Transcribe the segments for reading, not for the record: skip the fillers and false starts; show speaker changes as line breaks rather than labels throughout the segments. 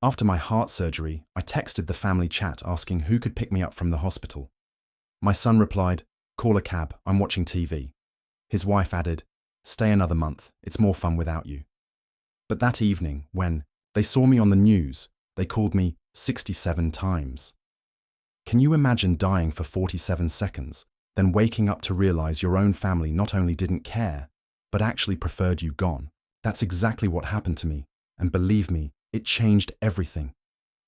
After my heart surgery, I texted the family chat asking who could pick me up from the hospital. My son replied, "Call a cab, I'm watching TV." His wife added, "Stay another month, it's more fun without you." But that evening, when they saw me on the news, they called me 67 times. Can you imagine dying for 47 seconds, then waking up to realize your own family not only didn't care, but actually preferred you gone? That's exactly what happened to me, and believe me, it changed everything.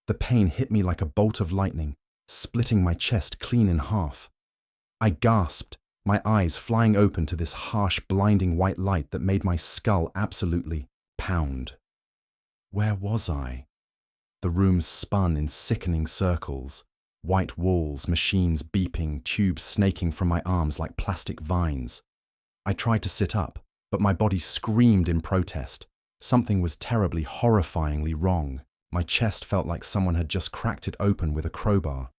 The pain hit me like a bolt of lightning, splitting my chest clean in half. I gasped, my eyes flying open to this harsh, blinding white light that made my skull absolutely pound. Where was I? The room spun in sickening circles. White walls, machines beeping, tubes snaking from my arms like plastic vines. I tried to sit up, but my body screamed in protest. Something was terribly, horrifyingly wrong. My chest felt like someone had just cracked it open with a crowbar.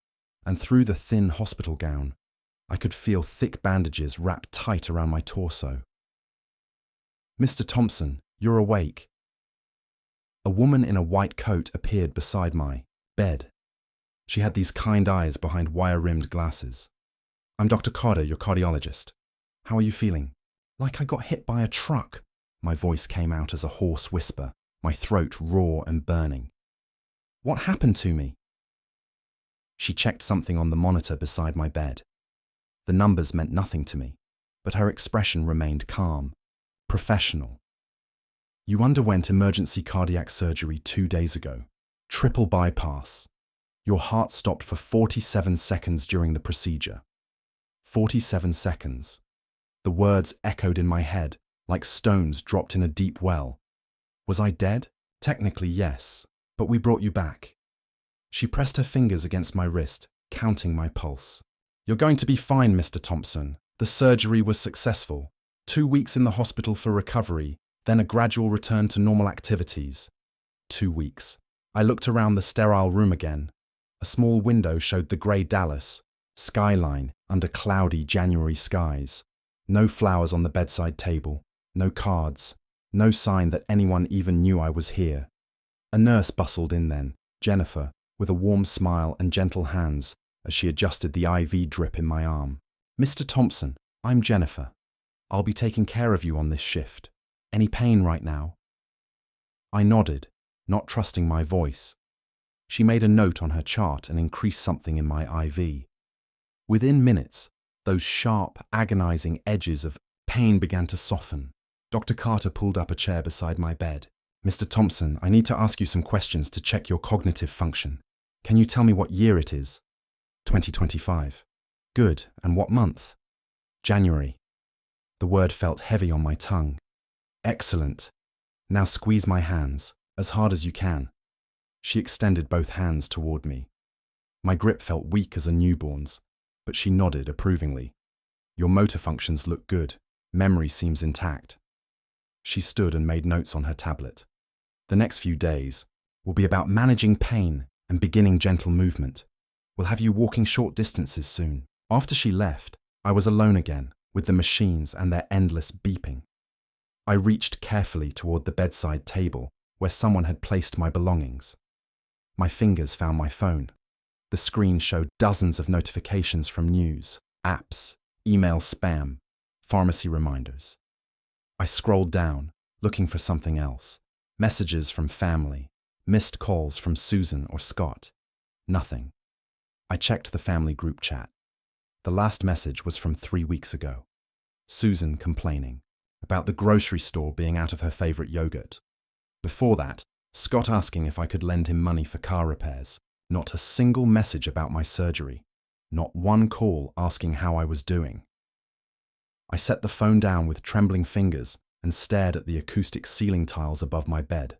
And through the thin hospital gown, I could feel thick bandages wrapped tight around my torso. "Mr. Thompson, you're awake." A woman in a white coat appeared beside my bed. She had these kind eyes behind wire-rimmed glasses. "I'm Dr. Carter, your cardiologist. How are you feeling?" "Like I got hit by a truck." My voice came out as a hoarse whisper, my throat raw and burning. "What happened to me?" She checked something on the monitor beside my bed. The numbers meant nothing to me, but her expression remained calm, professional. "You underwent emergency cardiac surgery 2 days ago. Triple bypass. Your heart stopped for 47 seconds during the procedure." 47 seconds. The words echoed in my head like stones dropped in a deep well. Was I dead? Technically, yes, but we brought you back. She pressed her fingers against my wrist, counting my pulse. "You're going to be fine, Mr. Thompson. The surgery was successful. 2 weeks in the hospital for recovery, then a gradual return to normal activities." 2 weeks. I looked around the sterile room again. A small window showed the grey Dallas skyline under cloudy January skies. No flowers on the bedside table, no cards, no sign that anyone even knew I was here. A nurse bustled in then, Jennifer, with a warm smile and gentle hands as she adjusted the IV drip in my arm. "Mr. Thompson, I'm Jennifer. I'll be taking care of you on this shift. Any pain right now?" I nodded, not trusting my voice. She made a note on her chart and increased something in my IV. Within minutes, those sharp, agonizing edges of pain began to soften. Dr. Carter pulled up a chair beside my bed. "Mr. Thompson, I need to ask you some questions to check your cognitive function. Can you tell me what year it is?" 2025. "Good. And what month?" "January." The word felt heavy on my tongue. "Excellent. Now squeeze my hands, as hard as you can." She extended both hands toward me. My grip felt weak as a newborn's, but she nodded approvingly. "Your motor functions look good. Memory seems intact." She stood and made notes on her tablet. "The next few days will be about managing pain and beginning gentle movement. We'll have you walking short distances soon." After she left, I was alone again, with the machines and their endless beeping. I reached carefully toward the bedside table where someone had placed my belongings. My fingers found my phone. The screen showed dozens of notifications from news, apps, email spam, pharmacy reminders. I scrolled down, looking for something else. Messages from family, missed calls from Susan or Scott. Nothing. I checked the family group chat. The last message was from 3 weeks ago. Susan complaining about the grocery store being out of her favorite yogurt. Before that, Scott asking if I could lend him money for car repairs. Not a single message about my surgery. Not one call asking how I was doing. I set the phone down with trembling fingers and stared at the acoustic ceiling tiles above my bed.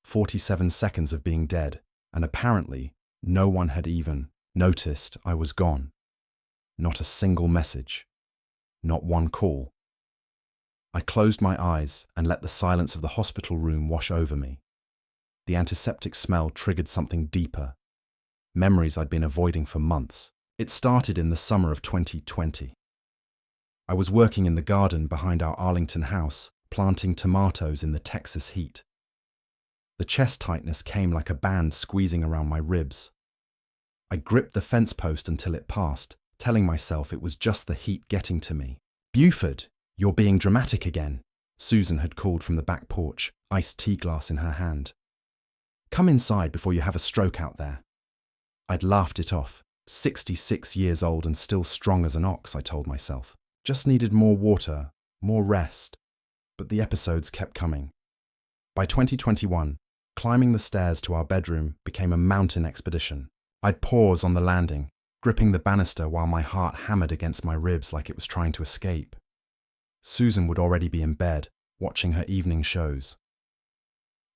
47 seconds of being dead, and apparently no one had even noticed I was gone. Not a single message. Not one call. I closed my eyes and let the silence of the hospital room wash over me. The antiseptic smell triggered something deeper. Memories I'd been avoiding for months. It started in the summer of 2020. I was working in the garden behind our Arlington house, planting tomatoes in the Texas heat. The chest tightness came like a band squeezing around my ribs. I gripped the fence post until it passed, telling myself it was just the heat getting to me. "Buford, you're being dramatic again," Susan had called from the back porch, iced tea glass in her hand. "Come inside before you have a stroke out there." I'd laughed it off. 66 years old and still strong as an ox, I told myself. Just needed more water, more rest. But the episodes kept coming. By 2021, climbing the stairs to our bedroom became a mountain expedition. I'd pause on the landing, gripping the banister while my heart hammered against my ribs like it was trying to escape. Susan would already be in bed, watching her evening shows.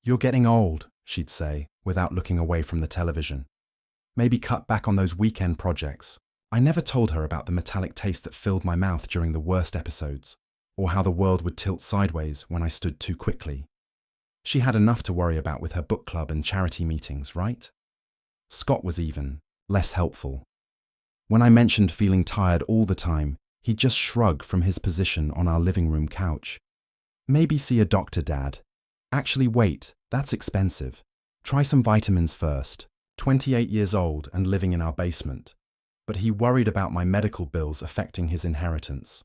"You're getting old," she'd say, without looking away from the television. "Maybe cut back on those weekend projects." I never told her about the metallic taste that filled my mouth during the worst episodes, or how the world would tilt sideways when I stood too quickly. She had enough to worry about with her book club and charity meetings, right? Scott was even less helpful. When I mentioned feeling tired all the time, he'd just shrug from his position on our living room couch. "Maybe see a doctor, Dad. Actually, wait, that's expensive. Try some vitamins first." 28 years old and living in our basement. But he worried about my medical bills affecting his inheritance.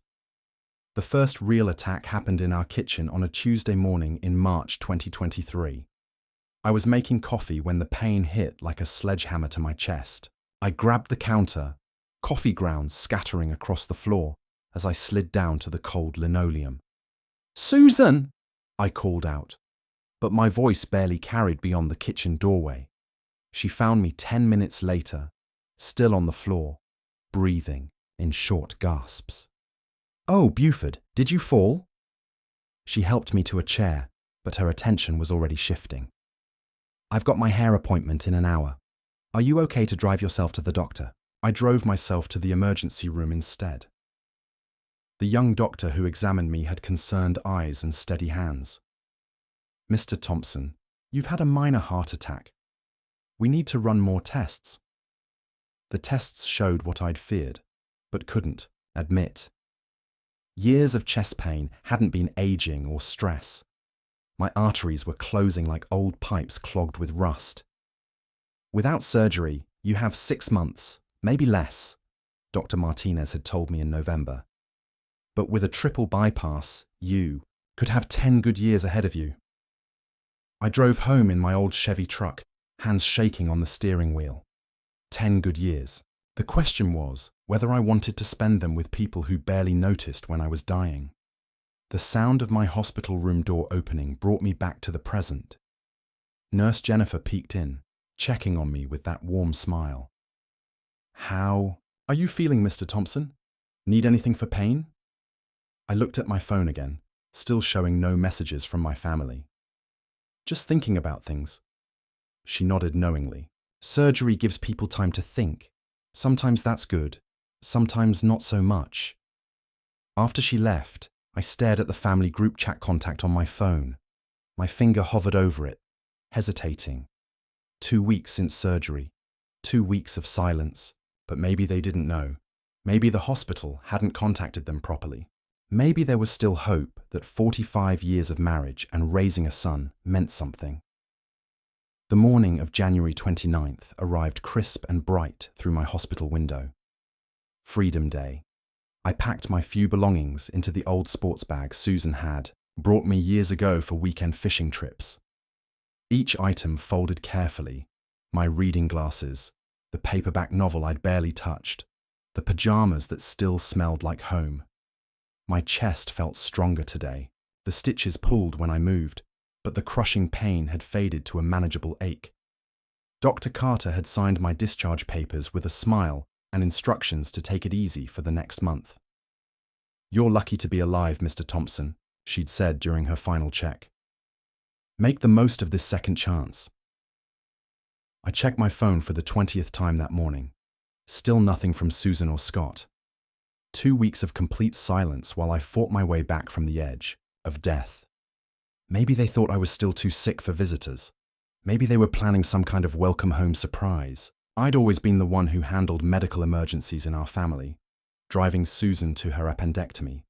The first real attack happened in our kitchen on a Tuesday morning in March 2023. I was making coffee when the pain hit like a sledgehammer to my chest. I grabbed the counter, coffee grounds scattering across the floor as I slid down to the cold linoleum. "Susan!" I called out, but my voice barely carried beyond the kitchen doorway. She found me 10 minutes later, still on the floor, breathing in short gasps. "Oh, Buford, did you fall?" She helped me to a chair, but her attention was already shifting. "I've got my hair appointment in an hour. Are you okay to drive yourself to the doctor?" I drove myself to the emergency room instead. The young doctor who examined me had concerned eyes and steady hands. "Mr. Thompson, you've had a minor heart attack. We need to run more tests." The tests showed what I'd feared, but couldn't admit. Years of chest pain hadn't been aging or stress. My arteries were closing like old pipes clogged with rust. "Without surgery, you have 6 months, maybe less," Dr. Martinez had told me in November. "But with a triple bypass, you could have 10 good years ahead of you." I drove home in my old Chevy truck, hands shaking on the steering wheel. 10 good years. The question was whether I wanted to spend them with people who barely noticed when I was dying. The sound of my hospital room door opening brought me back to the present. Nurse Jennifer peeked in, checking on me with that warm smile. "How are you feeling, Mr. Thompson? Need anything for pain?" I looked at my phone again, still showing no messages from my family. "Just thinking about things." She nodded knowingly. "Surgery gives people time to think. Sometimes that's good, sometimes not so much." After she left, I stared at the family group chat contact on my phone. My finger hovered over it, hesitating. 2 weeks since surgery, 2 weeks of silence, but maybe they didn't know. Maybe the hospital hadn't contacted them properly. Maybe there was still hope that 45 years of marriage and raising a son meant something. The morning of January 29th arrived crisp and bright through my hospital window. Freedom Day. I packed my few belongings into the old sports bag Susan had brought me years ago for weekend fishing trips. Each item folded carefully: my reading glasses, the paperback novel I'd barely touched, the pajamas that still smelled like home. My chest felt stronger today. The stitches pulled when I moved, but the crushing pain had faded to a manageable ache. Dr. Carter had signed my discharge papers with a smile and instructions to take it easy for the next month. "You're lucky to be alive, Mr. Thompson," she'd said during her final check. "Make the most of this second chance." I checked my phone for the 20th time that morning. Still nothing from Susan or Scott. 2 weeks of complete silence while I fought my way back from the edge of death. Maybe they thought I was still too sick for visitors. Maybe they were planning some kind of welcome home surprise. I'd always been the one who handled medical emergencies in our family, driving Susan to her appendectomy,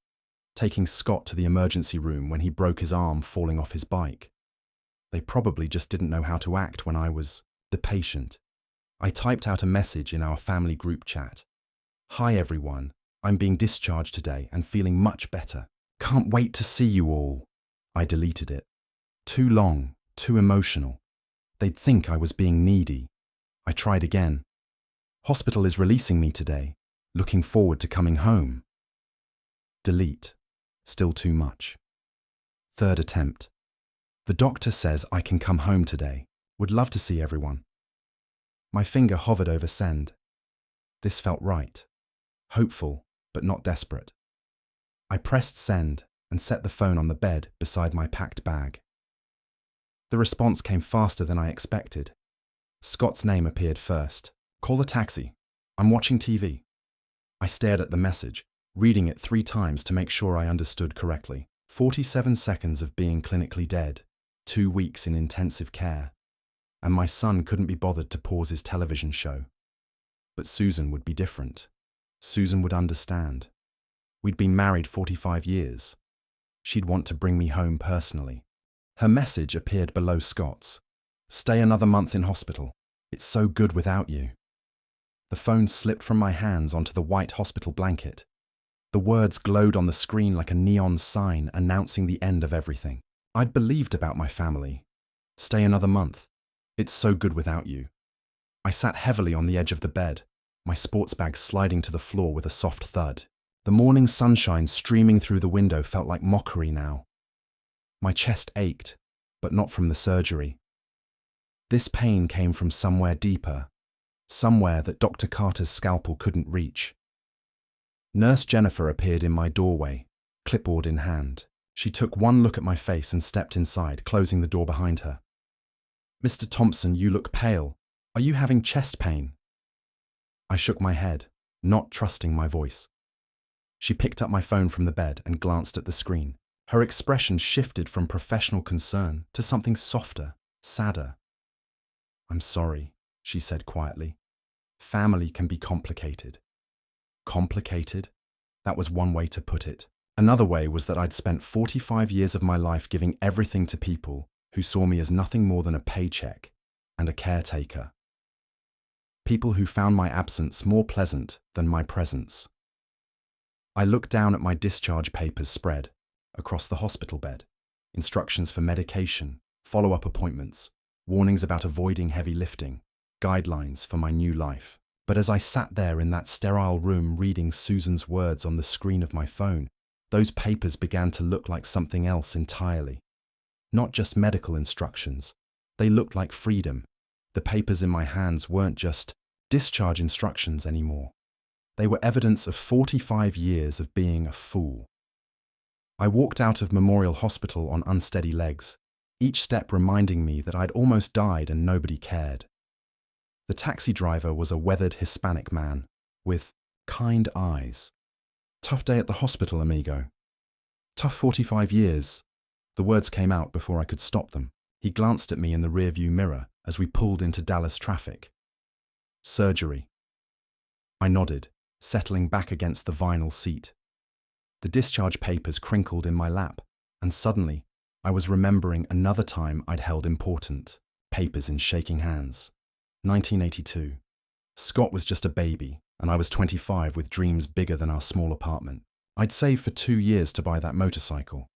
taking Scott to the emergency room when he broke his arm falling off his bike. They probably just didn't know how to act when I was the patient. I typed out a message in our family group chat. "Hi everyone, I'm being discharged today and feeling much better. Can't wait to see you all." I deleted it. Too long, too emotional. They'd think I was being needy. I tried again. "Hospital is releasing me today. Looking forward to coming home." Delete. Still too much. Third attempt. "The doctor says I can come home today. Would love to see everyone." My finger hovered over send. This felt right. Hopeful, but not desperate. I pressed send and set the phone on the bed beside my packed bag. The response came faster than I expected. Scott's name appeared first. "Call a taxi. I'm watching TV." I stared at the message, reading it 3 times to make sure I understood correctly. 47 seconds of being clinically dead, 2 weeks in intensive care, and my son couldn't be bothered to pause his television show. But Susan would be different. Susan would understand. We'd been married 45 years. She'd want to bring me home personally. Her message appeared below Scott's. "Stay another month in hospital. It's so good without you." The phone slipped from my hands onto the white hospital blanket. The words glowed on the screen like a neon sign announcing the end of everything. I'd believed about my family. "Stay another month. It's so good without you." I sat heavily on the edge of the bed, my sports bag sliding to the floor with a soft thud. The morning sunshine streaming through the window felt like mockery now. My chest ached, but not from the surgery. This pain came from somewhere deeper, somewhere that Dr. Carter's scalpel couldn't reach. Nurse Jennifer appeared in my doorway, clipboard in hand. She took one look at my face and stepped inside, closing the door behind her. "Mr. Thompson, you look pale. Are you having chest pain?" I shook my head, not trusting my voice. She picked up my phone from the bed and glanced at the screen. Her expression shifted from professional concern to something softer, sadder. "I'm sorry," she said quietly. "Family can be complicated." Complicated? That was one way to put it. Another way was that I'd spent 45 years of my life giving everything to people who saw me as nothing more than a paycheck and a caretaker. People who found my absence more pleasant than my presence. I looked down at my discharge papers spread across the hospital bed. Instructions for medication, follow-up appointments, warnings about avoiding heavy lifting, guidelines for my new life. But as I sat there in that sterile room reading Susan's words on the screen of my phone, those papers began to look like something else entirely. Not just medical instructions. They looked like freedom. The papers in my hands weren't just discharge instructions anymore. They were evidence of 45 years of being a fool. I walked out of Memorial Hospital on unsteady legs, each step reminding me that I'd almost died and nobody cared. The taxi driver was a weathered Hispanic man with kind eyes. "Tough day at the hospital, amigo." "Tough 45 years." The words came out before I could stop them. He glanced at me in the rearview mirror as we pulled into Dallas traffic. "Surgery." I nodded, settling back against the vinyl seat. The discharge papers crinkled in my lap, and suddenly I was remembering another time I'd held important papers in shaking hands. 1982. Scott was just a baby, and I was 25 with dreams bigger than our small apartment. I'd saved for 2 years to buy that motorcycle,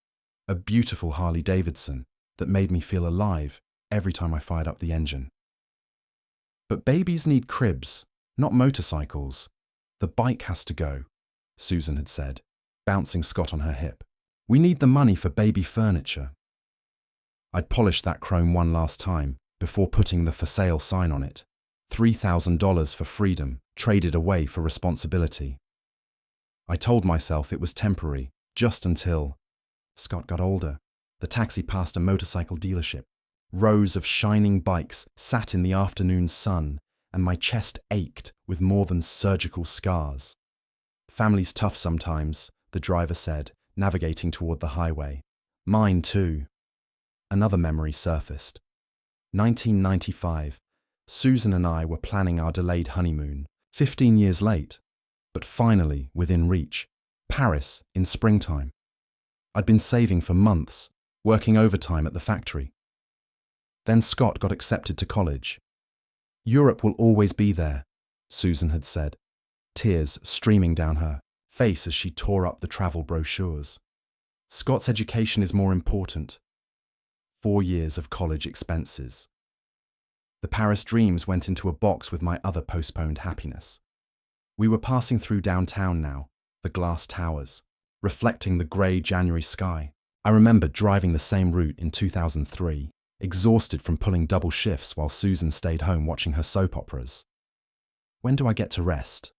a beautiful Harley Davidson that made me feel alive every time I fired up the engine. "But babies need cribs, not motorcycles. The bike has to go," Susan had said, bouncing Scott on her hip. "We need the money for baby furniture." I'd polished that chrome one last time before putting the for sale sign on it. $3,000 for freedom, traded away for responsibility. I told myself it was temporary, just until Scott got older. The taxi passed a motorcycle dealership. Rows of shining bikes sat in the afternoon sun, and my chest ached with more than surgical scars. "Family's tough sometimes," the driver said, navigating toward the highway. "Mine too." Another memory surfaced. 1995. Susan and I were planning our delayed honeymoon, 15 years late, but finally within reach. Paris in springtime. I'd been saving for months, working overtime at the factory. Then Scott got accepted to college. Europe will always be there, Susan had said, tears streaming down her face as she tore up the travel brochures. Scott's education is more important. 4 years of college expenses. The Paris dreams went into a box with my other postponed happiness. We were passing through downtown now, the glass towers, reflecting the grey January sky. I remember driving the same route in 2003, exhausted from pulling double shifts while Susan stayed home watching her soap operas. "When do I get to rest?"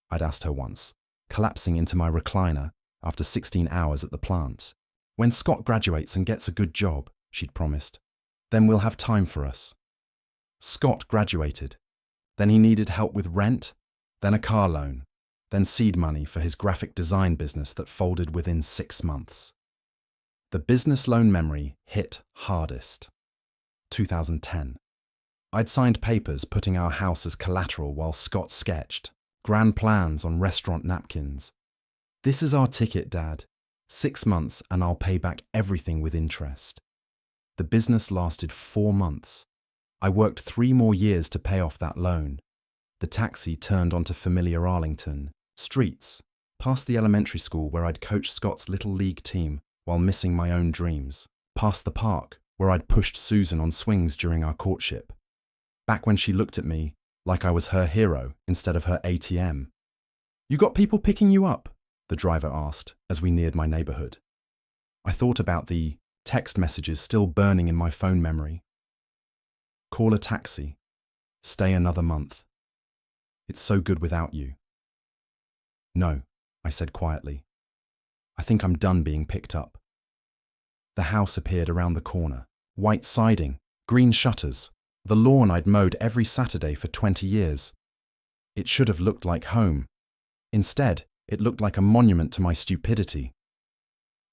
I'd asked her once, collapsing into my recliner after 16 hours at the plant. "When Scott graduates and gets a good job," she'd promised. "Then we'll have time for us." Scott graduated. Then he needed help with rent, then a car loan, then seed money for his graphic design business that folded within 6 months. The business loan memory hit hardest. 2010. I'd signed papers putting our house as collateral while Scott sketched grand plans on restaurant napkins. "This is our ticket, Dad. 6 months and I'll pay back everything with interest." The business lasted 4 months. I worked 3 more years to pay off that loan. The taxi turned onto familiar Arlington streets, past the elementary school where I'd coached Scott's little league team while missing my own dreams, past the park where I'd pushed Susan on swings during our courtship, back when she looked at me like I was her hero instead of her ATM. "You got people picking you up?" the driver asked as we neared my neighborhood. I thought about the text messages still burning in my phone memory. "Call a taxi. Stay another month. It's so good without you." "No," I said quietly. "I think I'm done being picked up." The house appeared around the corner. White siding, green shutters, the lawn I'd mowed every Saturday for 20 years. It should have looked like home. Instead, it looked like a monument to my stupidity.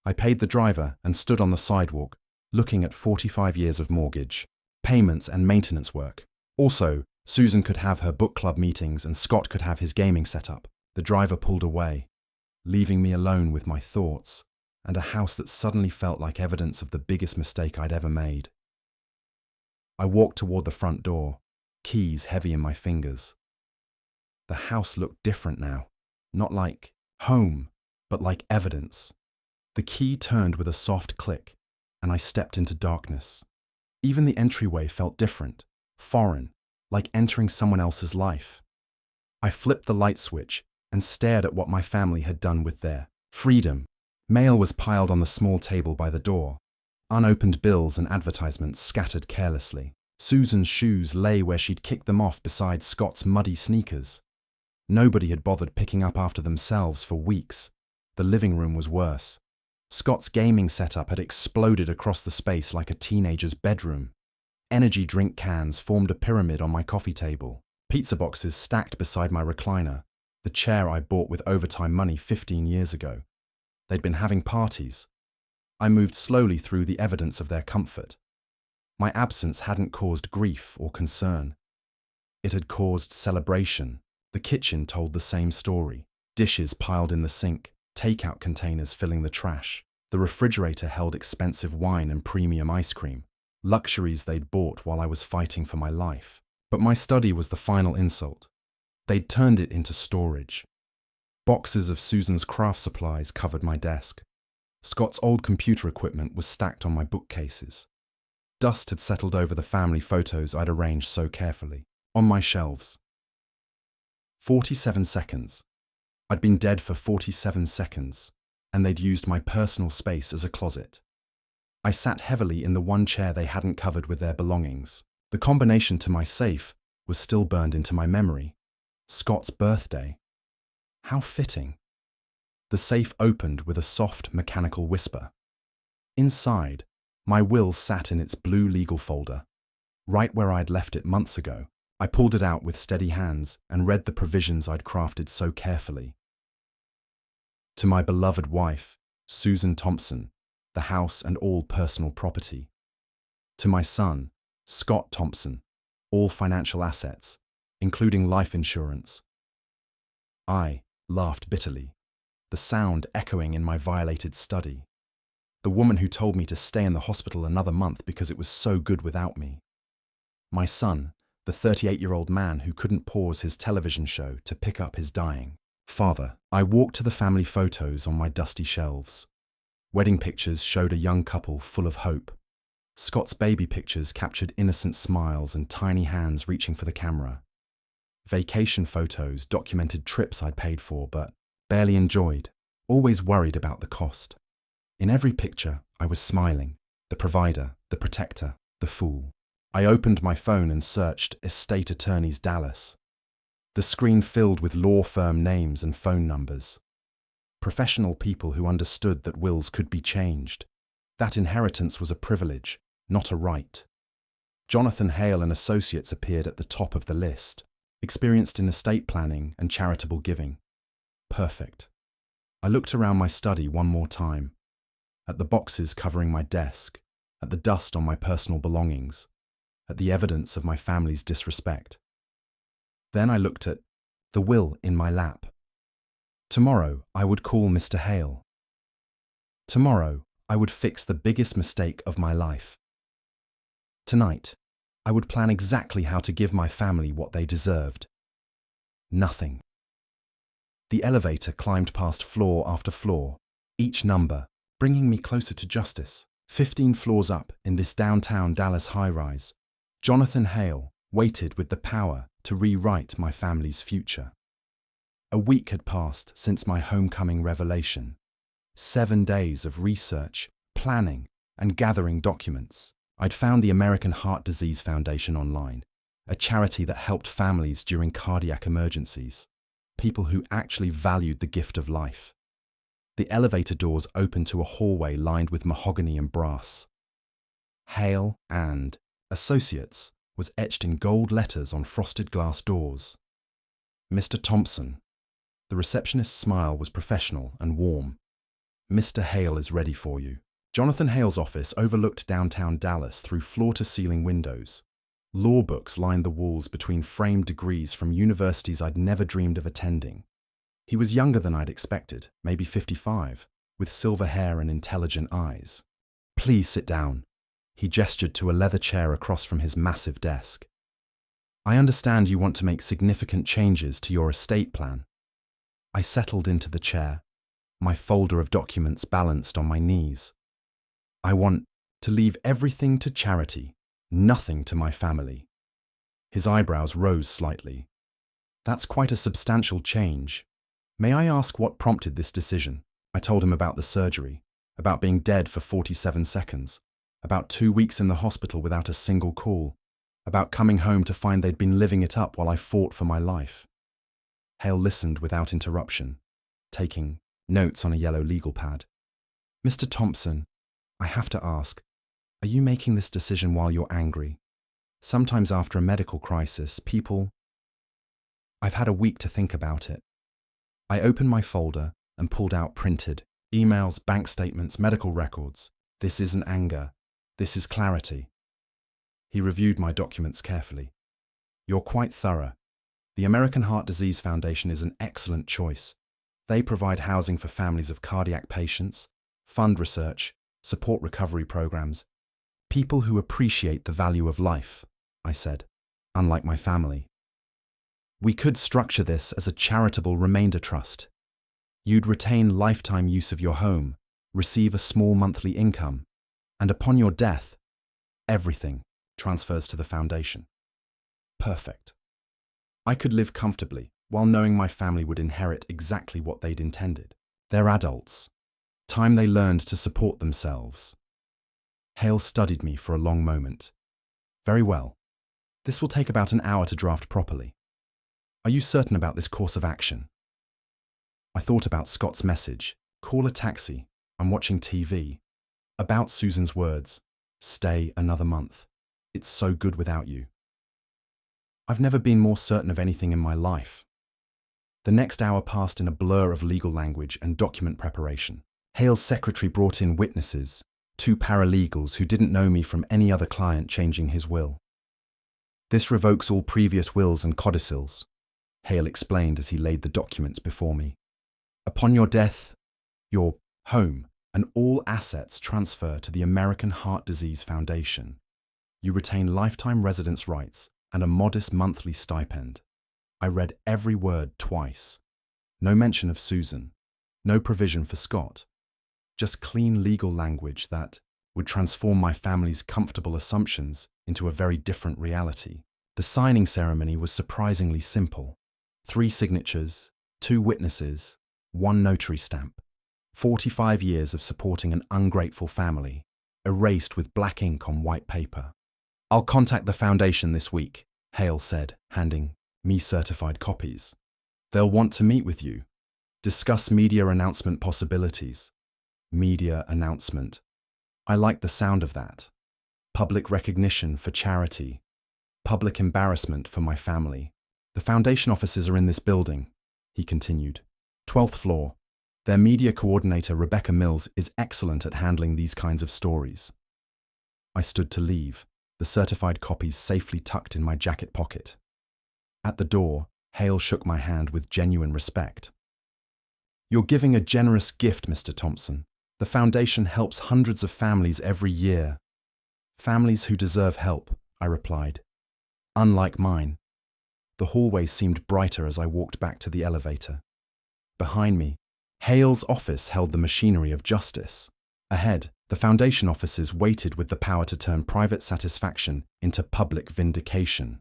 I paid the driver and stood on the sidewalk, looking at 45 years of mortgage, payments and maintenance work. Also, Susan could have her book club meetings and Scott could have his gaming setup. The driver pulled away, leaving me alone with my thoughts and a house that suddenly felt like evidence of the biggest mistake I'd ever made. I walked toward the front door, keys heavy in my fingers. The house looked different now, not like home, but like evidence. The key turned with a soft click, and I stepped into darkness. Even the entryway felt different, foreign, like entering someone else's life. I flipped the light switch and stared at what my family had done with their freedom. Mail was piled on the small table by the door. Unopened bills and advertisements scattered carelessly. Susan's shoes lay where she'd kicked them off beside Scott's muddy sneakers. Nobody had bothered picking up after themselves for weeks. The living room was worse. Scott's gaming setup had exploded across the space like a teenager's bedroom. Energy drink cans formed a pyramid on my coffee table. Pizza boxes stacked beside my recliner, the chair I bought with overtime money 15 years ago. They'd been having parties. I moved slowly through the evidence of their comfort. My absence hadn't caused grief or concern. It had caused celebration. The kitchen told the same story. Dishes piled in the sink, takeout containers filling the trash. The refrigerator held expensive wine and premium ice cream, luxuries they'd bought while I was fighting for my life. But my study was the final insult. They'd turned it into storage. Boxes of Susan's craft supplies covered my desk. Scott's old computer equipment was stacked on my bookcases. Dust had settled over the family photos I'd arranged so carefully, on my shelves. 47 seconds. I'd been dead for 47 seconds, and they'd used my personal space as a closet. I sat heavily in the one chair they hadn't covered with their belongings. The combination to my safe was still burned into my memory. Scott's birthday. How fitting. The safe opened with a soft, mechanical whisper. Inside, my will sat in its blue legal folder, right where I'd left it months ago. I pulled it out with steady hands and read the provisions I'd crafted so carefully. To my beloved wife, Susan Thompson, the house and all personal property. To my son, Scott Thompson, all financial assets, including life insurance. I laughed bitterly, the sound echoing in my violated study. The woman who told me to stay in the hospital another month because it was so good without me. My son, the 38-year-old man who couldn't pause his television show to pick up his dying father. I walked to the family photos on my dusty shelves. Wedding pictures showed a young couple full of hope. Scott's baby pictures captured innocent smiles and tiny hands reaching for the camera. Vacation photos documented trips I'd paid for but barely enjoyed, always worried about the cost. In every picture, I was smiling, the provider, the protector, the fool. I opened my phone and searched Estate Attorneys Dallas. The screen filled with law firm names and phone numbers. Professional people who understood that wills could be changed. That inheritance was a privilege, not a right. Jonathan Hale and Associates appeared at the top of the list, experienced in estate planning and charitable giving. Perfect. I looked around my study one more time, at the boxes covering my desk, at the dust on my personal belongings, at the evidence of my family's disrespect. Then I looked at the will in my lap. Tomorrow, I would call Mr. Hale. Tomorrow, I would fix the biggest mistake of my life. Tonight, I would plan exactly how to give my family what they deserved. Nothing. The elevator climbed past floor after floor, each number bringing me closer to justice. 15 floors up in this downtown Dallas high-rise, Jonathan Hale waited with the power to rewrite my family's future. A week had passed since my homecoming revelation. 7 days of research, planning, and gathering documents. I'd found the American Heart Disease Foundation online, a charity that helped families during cardiac emergencies, people who actually valued the gift of life. The elevator doors opened to a hallway lined with mahogany and brass. Hale and Associates was etched in gold letters on frosted glass doors. Mr. Thompson. The receptionist's smile was professional and warm. Mr. Hale is ready for you. Jonathan Hale's office overlooked downtown Dallas through floor-to-ceiling windows. Law books lined the walls between framed degrees from universities I'd never dreamed of attending. He was younger than I'd expected, maybe 55, with silver hair and intelligent eyes. Please sit down. He gestured to a leather chair across from his massive desk. I understand you want to make significant changes to your estate plan. I settled into the chair, my folder of documents balanced on my knees. I want to leave everything to charity, nothing to my family. His eyebrows rose slightly. That's quite a substantial change. May I ask what prompted this decision? I told him about the surgery, about being dead for 47 seconds, about 2 weeks in the hospital without a single call, about coming home to find they'd been living it up while I fought for my life. Hale listened without interruption, taking notes on a yellow legal pad. Mr. Thompson, I have to ask, are you making this decision while you're angry? Sometimes after a medical crisis, I've had a week to think about it. I opened my folder and pulled out printed emails, bank statements, medical records. This isn't anger. This is clarity. He reviewed my documents carefully. You're quite thorough. The American Heart Disease Foundation is an excellent choice. They provide housing for families of cardiac patients, fund research, support recovery programs, people who appreciate the value of life, I said, unlike my family. We could structure this as a charitable remainder trust. You'd retain lifetime use of your home, receive a small monthly income, and upon your death, everything transfers to the foundation. Perfect. I could live comfortably while knowing my family would inherit exactly what they'd intended. They're adults. Time they learned to support themselves. Hale studied me for a long moment. Very well. This will take about an hour to draft properly. Are you certain about this course of action? I thought about Scott's message, call a taxi, I'm watching TV, about Susan's words, stay another month. It's so good without you. I've never been more certain of anything in my life. The next hour passed in a blur of legal language and document preparation. Hale's secretary brought in witnesses, 2 paralegals who didn't know me from any other client changing his will. This revokes all previous wills and codicils, Hale explained as he laid the documents before me. Upon your death, your home and all assets transfer to the American Heart Disease Foundation. You retain lifetime residence rights and a modest monthly stipend. I read every word twice. No mention of Susan. No provision for Scott. Just clean legal language that would transform my family's comfortable assumptions into a very different reality. The signing ceremony was surprisingly simple. 3 signatures, 2 witnesses, 1 notary stamp. 45 years of supporting an ungrateful family, erased with black ink on white paper. "I'll contact the foundation this week," Hale said, handing me certified copies. "They'll want to meet with you. Discuss media announcement possibilities." Media announcement. I like the sound of that. Public recognition for charity. Public embarrassment for my family. "The foundation offices are in this building," he continued. 12th floor. Their media coordinator, Rebecca Mills, is excellent at handling these kinds of stories. I stood to leave, the certified copies safely tucked in my jacket pocket. At the door, Hale shook my hand with genuine respect. "You're giving a generous gift, Mr. Thompson. The foundation helps hundreds of families every year." "Families who deserve help," I replied. "Unlike mine." The hallway seemed brighter as I walked back to the elevator. Behind me, Hale's office held the machinery of justice. Ahead, the foundation offices waited with the power to turn private satisfaction into public vindication.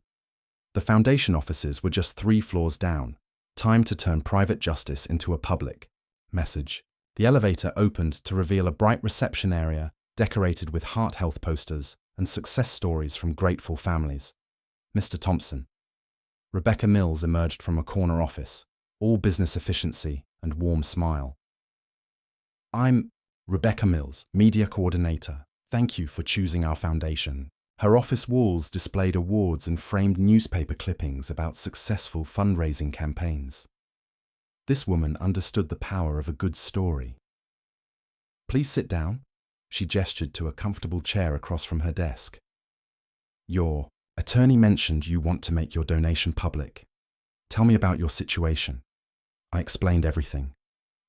The foundation offices were just 3 floors down. Time to turn private justice into a public message. The elevator opened to reveal a bright reception area decorated with heart health posters and success stories from grateful families. "Mr. Thompson." Rebecca Mills emerged from a corner office, all business efficiency and warm smile. "I'm Rebecca Mills, Media Coordinator. Thank you for choosing our foundation." Her office walls displayed awards and framed newspaper clippings about successful fundraising campaigns. This woman understood the power of a good story. "Please sit down." She gestured to a comfortable chair across from her desk. "Your attorney mentioned you want to make your donation public. Tell me about your situation." I explained everything.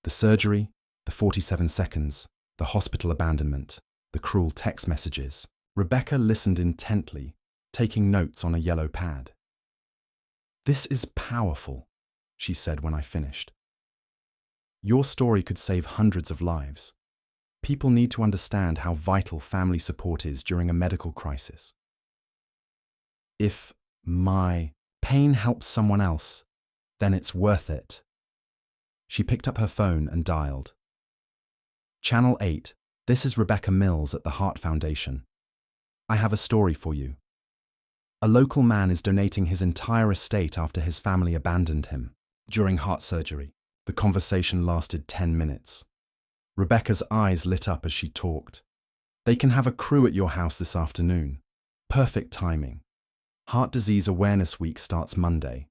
The surgery, the 47 seconds, the hospital abandonment, the cruel text messages. Rebecca listened intently, taking notes on a yellow pad. "This is powerful," she said when I finished. "Your story could save hundreds of lives. People need to understand how vital family support is during a medical crisis. If my pain helps someone else, then it's worth it." She picked up her phone and dialed. "Channel 8, this is Rebecca Mills at the Heart Foundation. I have a story for you. A local man is donating his entire estate after his family abandoned him during heart surgery." The conversation lasted 10 minutes. Rebecca's eyes lit up as she talked. "They can have a crew at your house this afternoon. Perfect timing. Heart Disease Awareness Week starts Monday."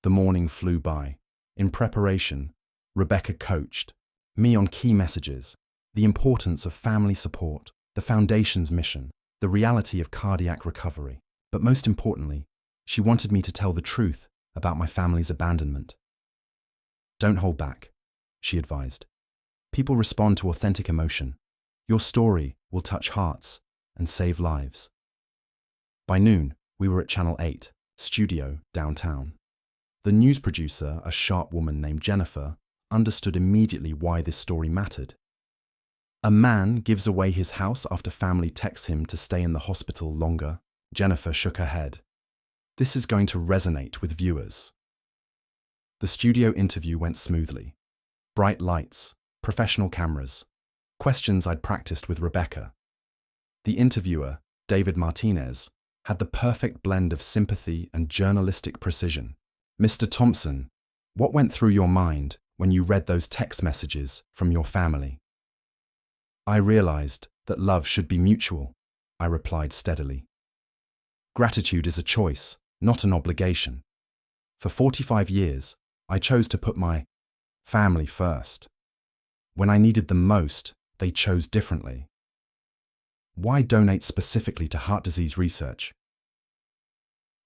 The morning flew by. In preparation, Rebecca coached me on key messages: the importance of family support, the foundation's mission, the reality of cardiac recovery. But most importantly, she wanted me to tell the truth about my family's abandonment. "Don't hold back," she advised. "People respond to authentic emotion. Your story will touch hearts and save lives." By noon, we were at Channel 8, studio downtown. The news producer, a sharp woman named Jennifer, understood immediately why this story mattered. "A man gives away his house after family texts him to stay in the hospital longer." Jennifer shook her head. "This is going to resonate with viewers." The studio interview went smoothly. Bright lights, professional cameras, questions I'd practiced with Rebecca. The interviewer, David Martinez, had the perfect blend of sympathy and journalistic precision. "Mr. Thompson, what went through your mind when you read those text messages from your family?" "I realized that love should be mutual," I replied steadily. "Gratitude is a choice, not an obligation. For 45 years, I chose to put my family first. When I needed them most, they chose differently. Why donate specifically to heart disease research?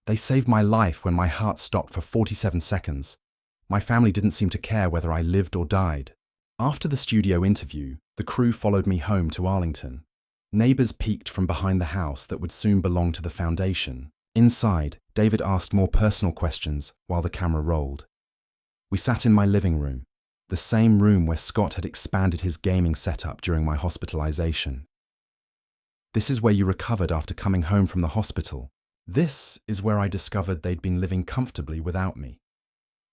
They saved my life when my heart stopped for 47 seconds. My family didn't seem to care whether I lived or died. After the studio interview, the crew followed me home to Arlington. Neighbors peeked from behind the house that would soon belong to the foundation. Inside, David asked more personal questions while the camera rolled. We sat in my living room, the same room where Scott had expanded his gaming setup during my hospitalization. This is where you recovered after coming home from the hospital. This is where I discovered they'd been living comfortably without me.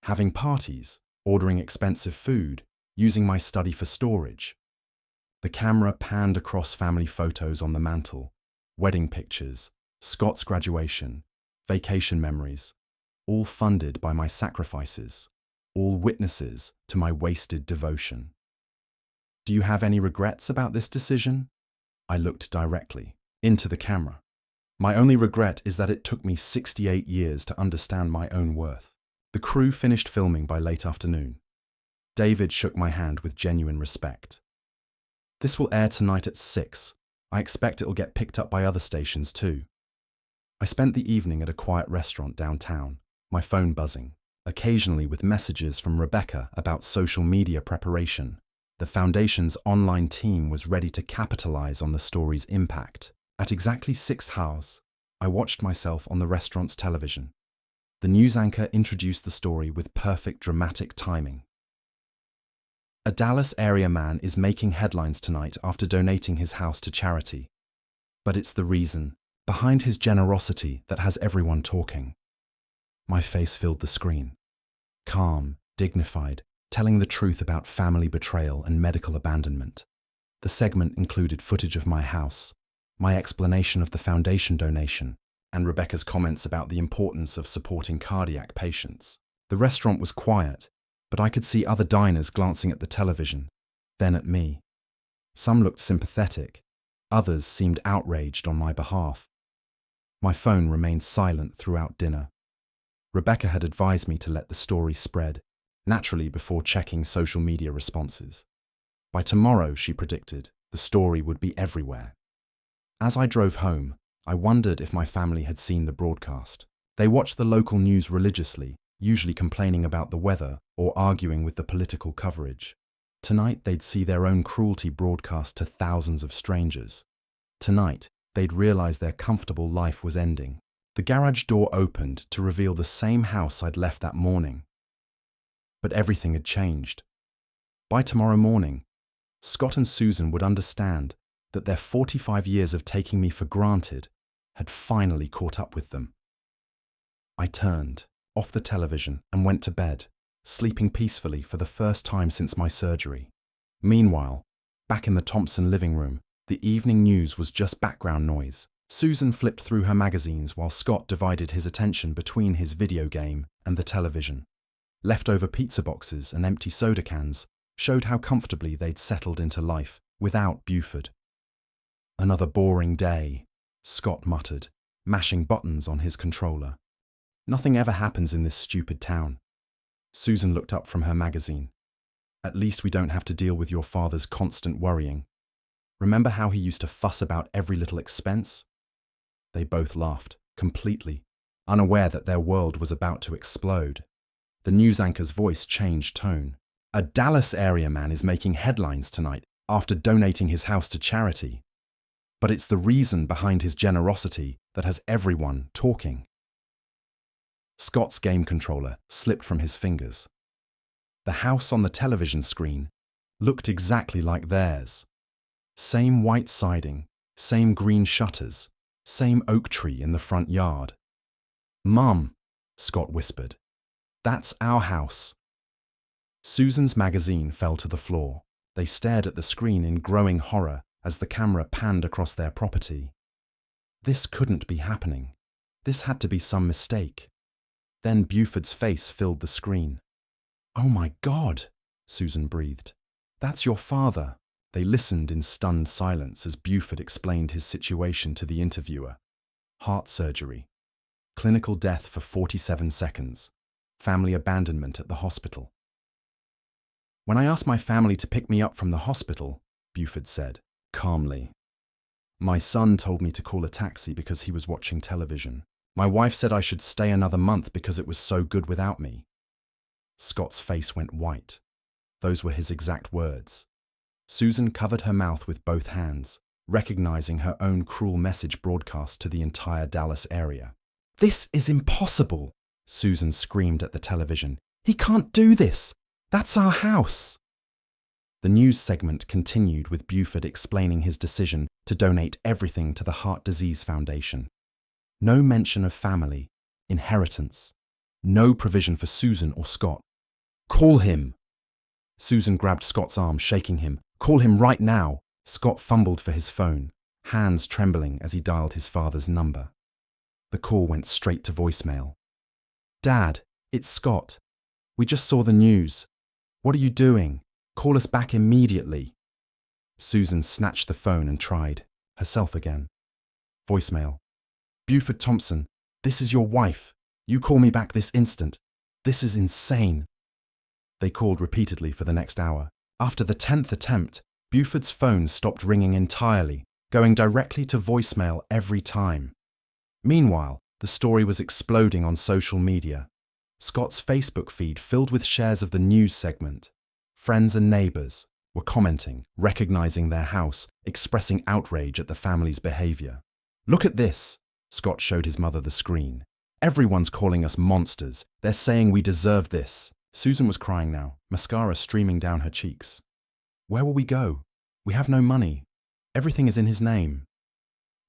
Having parties, ordering expensive food, using my study for storage. The camera panned across family photos on the mantle, wedding pictures, Scott's graduation, vacation memories, all funded by my sacrifices, all witnesses to my wasted devotion. Do you have any regrets about this decision? I looked directly into the camera. My only regret is that it took me 68 years to understand my own worth. The crew finished filming by late afternoon. David shook my hand with genuine respect. This will air tonight at 6. I expect it'll get picked up by other stations too. I spent the evening at a quiet restaurant downtown, my phone buzzing, occasionally with messages from Rebecca about social media preparation. The Foundation's online team was ready to capitalize on the story's impact. At exactly 6 hours, I watched myself on the restaurant's television. The news anchor introduced the story with perfect dramatic timing. A Dallas area man is making headlines tonight after donating his house to charity. But it's the reason behind his generosity that has everyone talking. My face filled the screen. Calm, dignified, telling the truth about family betrayal and medical abandonment. The segment included footage of my house, my explanation of the foundation donation, and Rebecca's comments about the importance of supporting cardiac patients. The restaurant was quiet, but I could see other diners glancing at the television, then at me. Some looked sympathetic, others seemed outraged on my behalf. My phone remained silent throughout dinner. Rebecca had advised me to let the story spread, naturally before checking social media responses. By tomorrow, she predicted, the story would be everywhere. As I drove home, I wondered if my family had seen the broadcast. They watched the local news religiously, usually complaining about the weather or arguing with the political coverage. Tonight, they'd see their own cruelty broadcast to thousands of strangers. Tonight, they'd realize their comfortable life was ending. The garage door opened to reveal the same house I'd left that morning. But everything had changed. By tomorrow morning, Scott and Susan would understand that their 45 years of taking me for granted had finally caught up with them. I turned off the television and went to bed, sleeping peacefully for the first time since my surgery. Meanwhile, back in the Thompson living room, the evening news was just background noise. Susan flipped through her magazines while Scott divided his attention between his video game and the television. Leftover pizza boxes and empty soda cans showed how comfortably they'd settled into life without Buford. "Another boring day," Scott muttered, mashing buttons on his controller. "Nothing ever happens in this stupid town." Susan looked up from her magazine. "At least we don't have to deal with your father's constant worrying. Remember how he used to fuss about every little expense?" They both laughed, completely, unaware that their world was about to explode. The news anchor's voice changed tone. "A Dallas area man is making headlines tonight after donating his house to charity. But it's the reason behind his generosity that has everyone talking." Scott's game controller slipped from his fingers. The house on the television screen looked exactly like theirs. Same white siding, same green shutters, same oak tree in the front yard. "Mum," Scott whispered, "that's our house." Susan's magazine fell to the floor. They stared at the screen in growing horror as the camera panned across their property. This couldn't be happening. This had to be some mistake. Then Buford's face filled the screen. "Oh my God," Susan breathed. "That's your father." They listened in stunned silence as Buford explained his situation to the interviewer. Heart surgery. Clinical death for 47 seconds. Family abandonment at the hospital. "When I asked my family to pick me up from the hospital," Buford said, calmly, "my son told me to call a taxi because he was watching television. My wife said I should stay another month because it was so good without me." Scott's face went white. Those were his exact words. Susan covered her mouth with both hands, recognizing her own cruel message broadcast to the entire Dallas area. "This is impossible," Susan screamed at the television. "He can't do this. That's our house." The news segment continued with Buford explaining his decision to donate everything to the Heart Disease Foundation. No mention of family, inheritance, no provision for Susan or Scott. "Call him." Susan grabbed Scott's arm, shaking him. "Call him right now." Scott fumbled for his phone, hands trembling as he dialed his father's number. The call went straight to voicemail. "Dad, it's Scott. We just saw the news. What are you doing? Call us back immediately." Susan snatched the phone and tried, herself again. Voicemail. "Buford Thompson, this is your wife. You call me back this instant. This is insane." They called repeatedly for the next hour. After the 10th attempt, Buford's phone stopped ringing entirely, going directly to voicemail every time. Meanwhile, the story was exploding on social media. Scott's Facebook feed filled with shares of the news segment. Friends and neighbors were commenting, recognizing their house, expressing outrage at the family's behavior. "Look at this," Scott showed his mother the screen. "Everyone's calling us monsters. They're saying we deserve this." Susan was crying now, mascara streaming down her cheeks. "Where will we go? We have no money. Everything is in his name."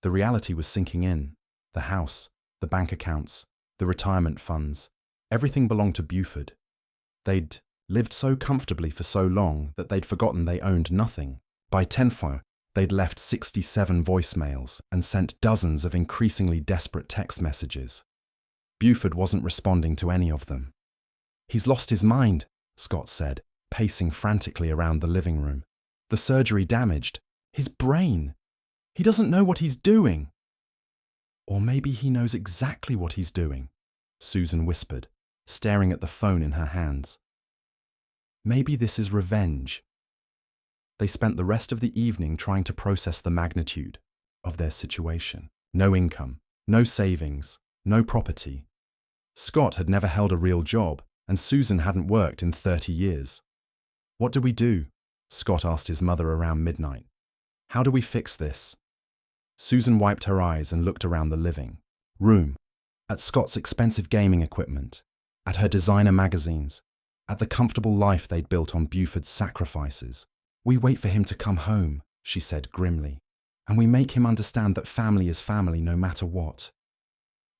The reality was sinking in. The house, the bank accounts, the retirement funds, everything belonged to Buford. They'd lived so comfortably for so long that they'd forgotten they owned nothing. By tenfold, they'd left 67 voicemails and sent dozens of increasingly desperate text messages. Buford wasn't responding to any of them. "He's lost his mind," Scott said, pacing frantically around the living room. "The surgery damaged his brain. He doesn't know what he's doing." "Or maybe he knows exactly what he's doing," Susan whispered, staring at the phone in her hands. "Maybe this is revenge." They spent the rest of the evening trying to process the magnitude of their situation. No income, no savings, no property. Scott had never held a real job, and Susan hadn't worked in 30 years. "What do we do?" Scott asked his mother around midnight. "How do we fix this?" Susan wiped her eyes and looked around the living room, at Scott's expensive gaming equipment, at her designer magazines, at the comfortable life they'd built on Buford's sacrifices. "We wait for him to come home," she said grimly, "and we make him understand that family is family no matter what."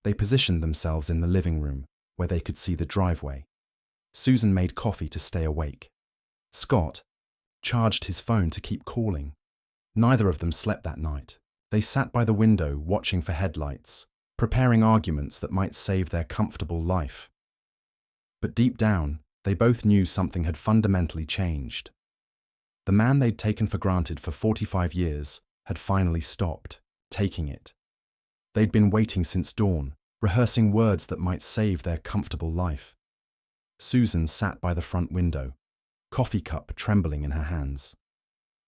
They positioned themselves in the living room, where they could see the driveway. Susan made coffee to stay awake. Scott charged his phone to keep calling. Neither of them slept that night. They sat by the window watching for headlights, preparing arguments that might save their comfortable life. But deep down, they both knew something had fundamentally changed. The man they'd taken for granted for 45 years had finally stopped taking it. They'd been waiting since dawn, rehearsing words that might save their comfortable life. Susan sat by the front window, coffee cup trembling in her hands.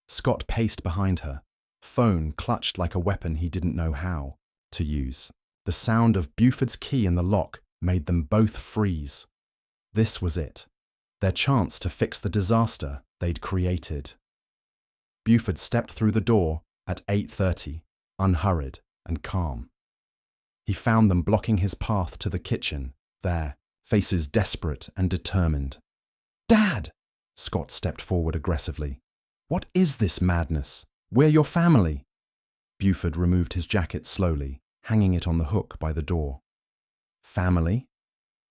Scott paced behind her, phone clutched like a weapon he didn't know how to use. The sound of Buford's key in the lock made them both freeze. This was it, their chance to fix the disaster they'd created. Buford stepped through the door at 8:30, unhurried and calm. He found them blocking his path to the kitchen, their faces desperate and determined. "Dad!" Scott stepped forward aggressively. "What is this madness? We're your family." Buford removed his jacket slowly, hanging it on the hook by the door. "Family?"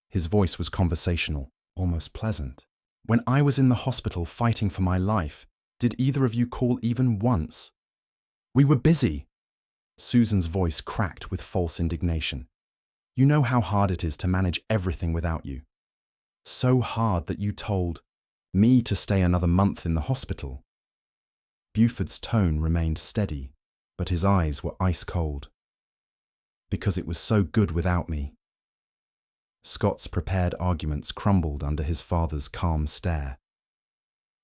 His voice was conversational, almost pleasant. "When I was in the hospital fighting for my life, did either of you call even once?" "We were busy." Susan's voice cracked with false indignation. "You know how hard it is to manage everything without you. So hard that you told me to stay another month in the hospital." Buford's tone remained steady, but his eyes were ice cold. "Because it was so good without me." Scott's prepared arguments crumbled under his father's calm stare.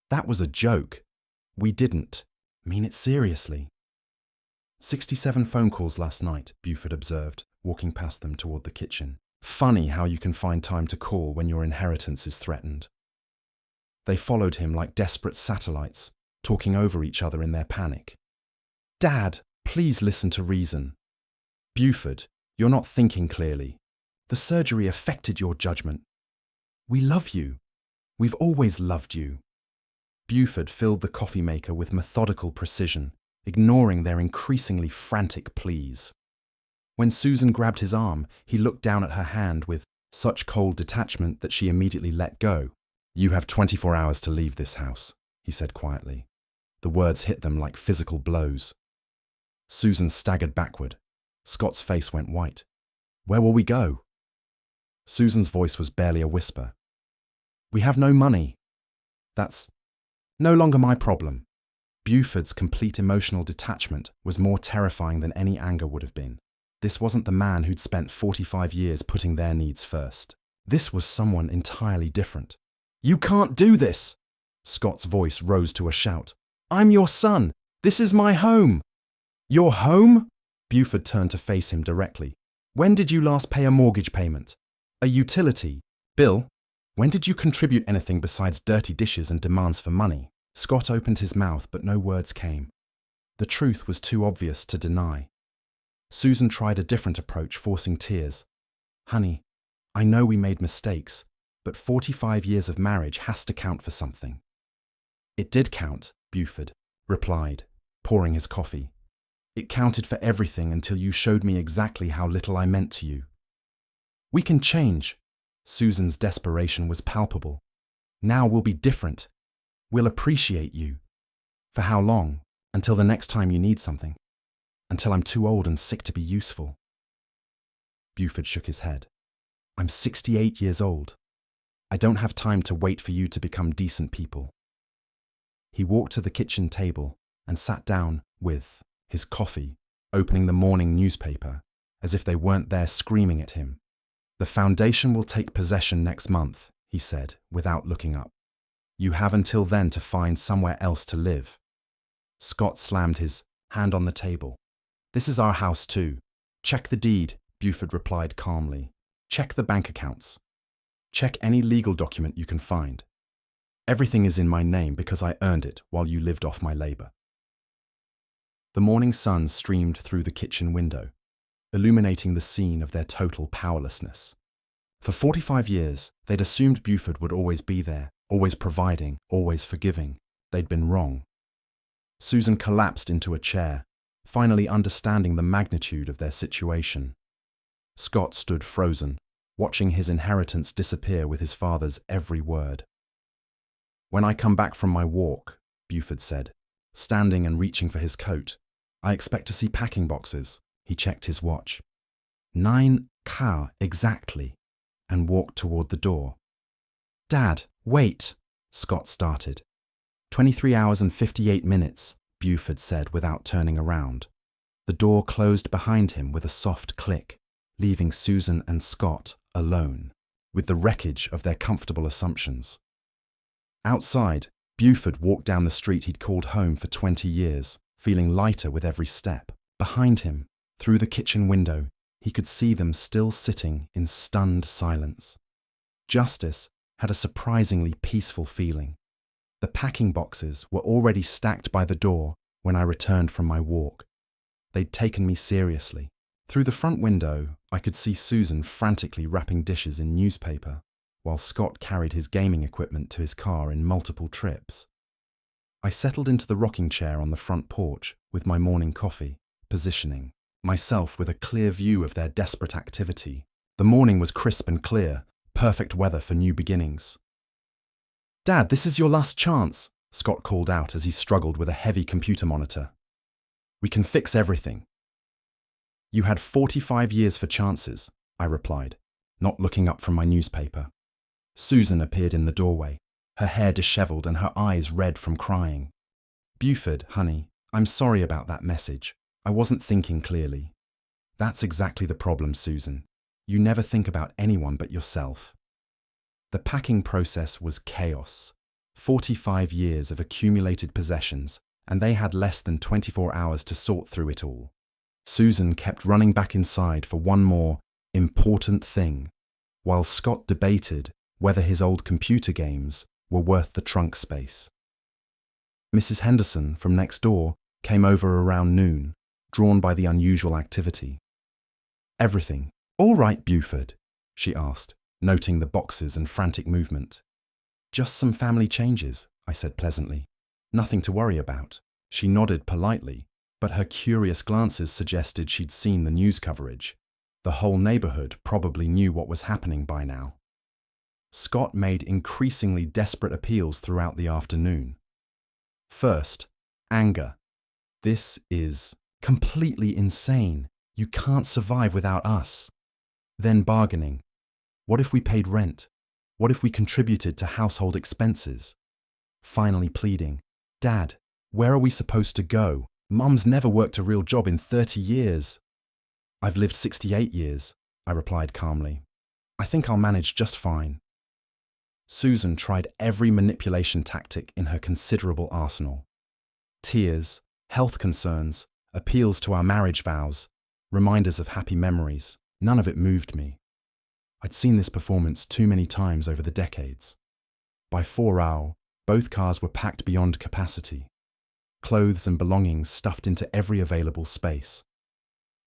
"That was a joke. We didn't mean it seriously." 67 phone calls last night, Buford observed, walking past them toward the kitchen. "Funny how you can find time to call when your inheritance is threatened." They followed him like desperate satellites, talking over each other in their panic. Dad, please listen to reason. Buford, you're not thinking clearly. The surgery affected your judgment. We love you. We've always loved you. Buford filled the coffee maker with methodical precision, ignoring their increasingly frantic pleas. When Susan grabbed his arm, he looked down at her hand with such cold detachment that she immediately let go. You have 24 hours to leave this house, he said quietly. The words hit them like physical blows. Susan staggered backward. Scott's face went white. Where will we go? Susan's voice was barely a whisper. We have no money. That's no longer my problem. Buford's complete emotional detachment was more terrifying than any anger would have been. This wasn't the man who'd spent 45 years putting their needs first. This was someone entirely different. You can't do this! Scott's voice rose to a shout. I'm your son! This is my home! Your home? Buford turned to face him directly. When did you last pay a mortgage payment? A utility bill? When did you contribute anything besides dirty dishes and demands for money? Scott opened his mouth, but no words came. The truth was too obvious to deny. Susan tried a different approach, forcing tears. Honey, I know we made mistakes, but 45 years of marriage has to count for something. It did count, Buford replied, pouring his coffee. It counted for everything until you showed me exactly how little I meant to you. We can change. Susan's desperation was palpable. Now we'll be different. We'll appreciate you. For how long? Until the next time you need something. Until I'm too old and sick to be useful. Buford shook his head. I'm 68 years old. I don't have time to wait for you to become decent people. He walked to the kitchen table and sat down with his coffee, opening the morning newspaper, as if they weren't there screaming at him. The foundation will take possession next month, he said, without looking up. You have until then to find somewhere else to live. Scott slammed his hand on the table. This is our house too. Check the deed, Buford replied calmly. Check the bank accounts. Check any legal document you can find. Everything is in my name because I earned it while you lived off my labor. The morning sun streamed through the kitchen window, illuminating the scene of their total powerlessness. For 45 years, they'd assumed Buford would always be there, always providing, always forgiving. They'd been wrong. Susan collapsed into a chair, finally understanding the magnitude of their situation. Scott stood frozen, watching his inheritance disappear with his father's every word. When I come back from my walk, Buford said, standing and reaching for his coat, I expect to see packing boxes. He checked his watch. 9 hours exactly, and walked toward the door. Dad, wait, Scott started. 23 hours and 58 minutes, Buford said without turning around. The door closed behind him with a soft click, leaving Susan and Scott alone, with the wreckage of their comfortable assumptions. Outside, Buford walked down the street he'd called home for 20 years, feeling lighter with every step. Behind him, through the kitchen window, he could see them still sitting in stunned silence. Justice had a surprisingly peaceful feeling. The packing boxes were already stacked by the door when I returned from my walk. They'd taken me seriously. Through the front window, I could see Susan frantically wrapping dishes in newspaper, while Scott carried his gaming equipment to his car in multiple trips. I settled into the rocking chair on the front porch with my morning coffee, positioning myself with a clear view of their desperate activity. The morning was crisp and clear, perfect weather for new beginnings. Dad, this is your last chance, Scott called out as he struggled with a heavy computer monitor. We can fix everything. You had 45 years for chances, I replied, not looking up from my newspaper. Susan appeared in the doorway, her hair disheveled and her eyes red from crying. Buford, honey, I'm sorry about that message. I wasn't thinking clearly. That's exactly the problem, Susan. You never think about anyone but yourself. The packing process was chaos. 45 years of accumulated possessions, and they had less than 24 hours to sort through it all. Susan kept running back inside for one more important thing, while Scott debated whether his old computer games were worth the trunk space. Mrs. Henderson from next door came over around noon, drawn by the unusual activity. "Everything all right, Buford?" she asked, noting the boxes and frantic movement. "Just some family changes," I said pleasantly. "Nothing to worry about." She nodded politely, but her curious glances suggested she'd seen the news coverage. The whole neighborhood probably knew what was happening by now. Scott made increasingly desperate appeals throughout the afternoon. First, anger. "This is completely insane. You can't survive without us." Then bargaining. "What if we paid rent? What if we contributed to household expenses?" Finally pleading. "Dad, where are we supposed to go? Mum's never worked a real job in 30 years. "I've lived 68 years, I replied calmly. "I think I'll manage just fine." Susan tried every manipulation tactic in her considerable arsenal. Tears, health concerns, appeals to our marriage vows, reminders of happy memories. None of it moved me. I'd seen this performance too many times over the decades. By 4 hours, both cars were packed beyond capacity. Clothes and belongings stuffed into every available space.